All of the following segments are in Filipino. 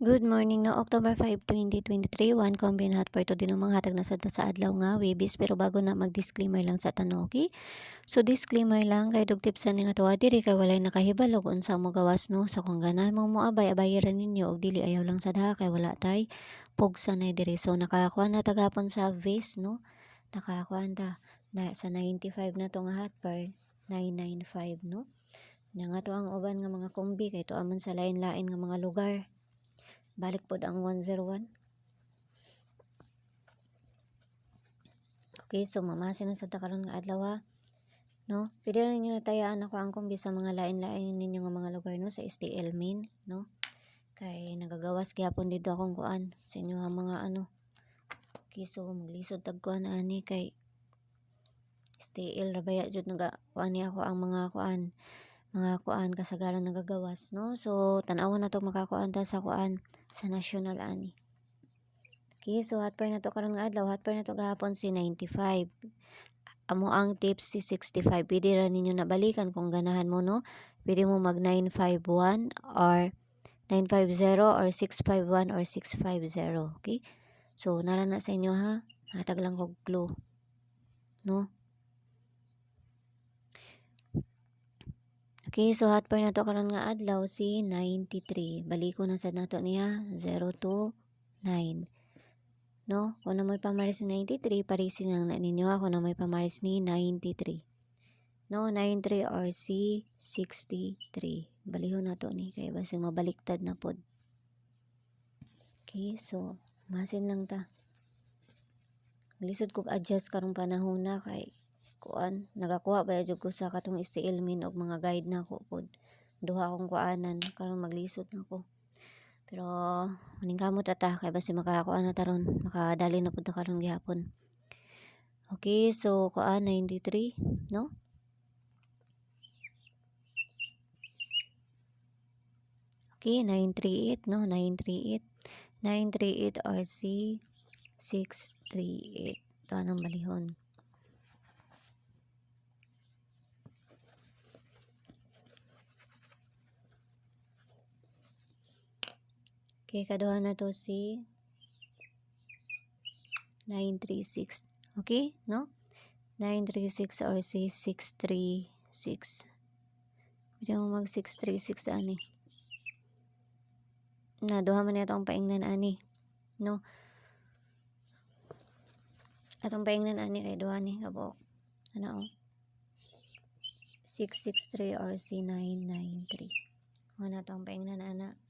Good morning no October 5, 2023. One kombinat for to din mga hatag na sad sa adlaw nga Webis pero bago na mag-disclaimer lang sa tanong, okay? So disclaimer lang kay dugtip sa ning atuwa diri kay walay nakahibalo kung unsa mo gawas no sa kung ganahan mo moabay ra ninyo og dili ayaw lang sad ha kay wala tay pugsa na diri. So nakakuha na tagapon sa vase no. Nakakuha na sa 95 na to nga hot par 995 no. Nga to ang uban nga mga kombi kay to amon sa lain-lain nga mga lugar. Balik po ang 101. Okay, so mamasin na sa takaron nga adlaw ha. No? Pwede rin nyo natayaan ako ang kumbi sa mga lain-lain ninyo nga mga lugar no sa STL main, no? Kay nagagawas gyapon dito akong kuan sa inyo mga ano. Okay, so maglisod tag kuan ani kay STL rabaya jud naga kuan ni ako ang mga kuan kasagaran nagagawas no. So tan-awon na to makakuan ta sa kuan sa national ani. Okay, so hot par na to karon nga adlaw, hot par na to gahapon si 95. Amo ang tips si 65. Pwede ra ninyo nabalikan kung ganahan mo no. Pwede mo mag 951 or 950 or 651 or 650. Okay? So nara na sa inyo ha. Hatag lang kog clue. No? Okay, so hot par na to karon nga adlaw si 93. Baliko na sad nato niya 029. No? Kung na may pamaris ni 93, parisin lang na ninyo ha. Kung na may pamaris ni 93. No, 93 or C63. Balihon na to ni. Kaya basin mabaliktad na pod. Okay, so masin lang ta. Lisod kog adjust karong panahon na kay kuan nagakuha ba jud ko sa katong STL min og mga guide na ko pod. Duha akong kuanan karon maglisod na ko. Pero maning kamot ta kay basi makakuan na taron, makadali na pud ta karon gihapon. Okay, so kuan 93, no? Okay, 938, no? 938. 938 RC 638. Ito anong balihon. Okay, kaduha na to si 936. Okay, no? 936 RC 636. Pwede mo mag 636 ani. Naduha man ito ang paingnan ani. No? Atong paingnan ani kay duha ni kabok. Ano oh? 663 RC 993. Ano to ang paingnan ana.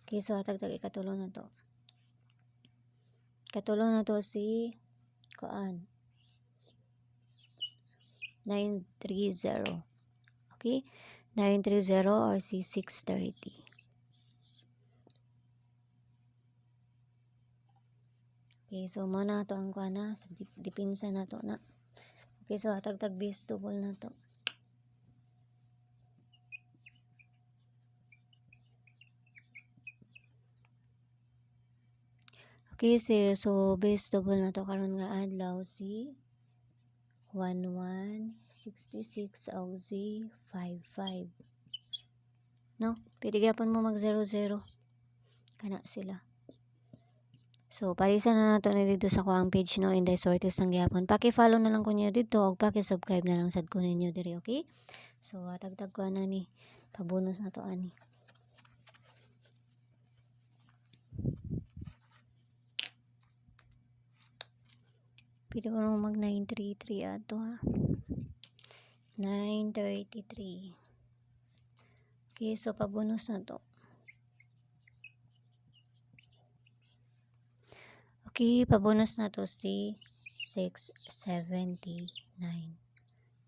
Okay, so hatag-tag ikatulo na to. Katulo na to si kuan 930. Okay? 930 or si 630. Okay, so muna to ang kuan na. So, dipinsa na to na. Okay, so hatag-tag base double na to. Okay, so base double na to karon nga adlaw si 1166 og z 55. No, pwede gyapon mo mag 00. Kana sila. So parisan na nato ni dito sa kuang page no Inday Sortes ng gyapon. Paki-follow na lang ko niyo dito og paki-subscribe na lang sad ko ninyo diri, okay? So hatag-tag ko na ni pabonus na to ani. Pwede ko mag 933 ato ha. 933. Okay, so pabonus na to. Okay, pabonus na to si 679.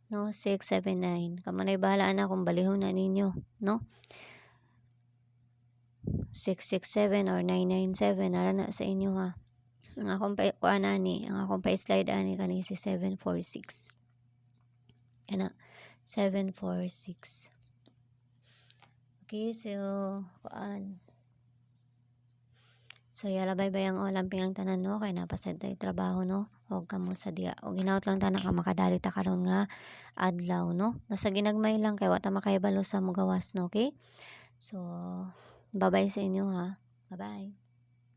No, 679. Kamanay bahala na kung balihon na ninyo, no? 667 or 997 nara na sa inyo ha. Ang akong kuan ani, ang akong pa-slide ani kani si 746. Ana 746. Okay, so kuan. So yala bye-bye ang olamping ang tanan no kay napasad tay trabaho no. Og kamo sa diya. Og ginaot lang ta ka makadali ta karon nga adlaw no. Basta ginagmay lang kay wa ta makahibalo sa mugawas no, okay? So, bye-bye sa inyo ha. Bye-bye.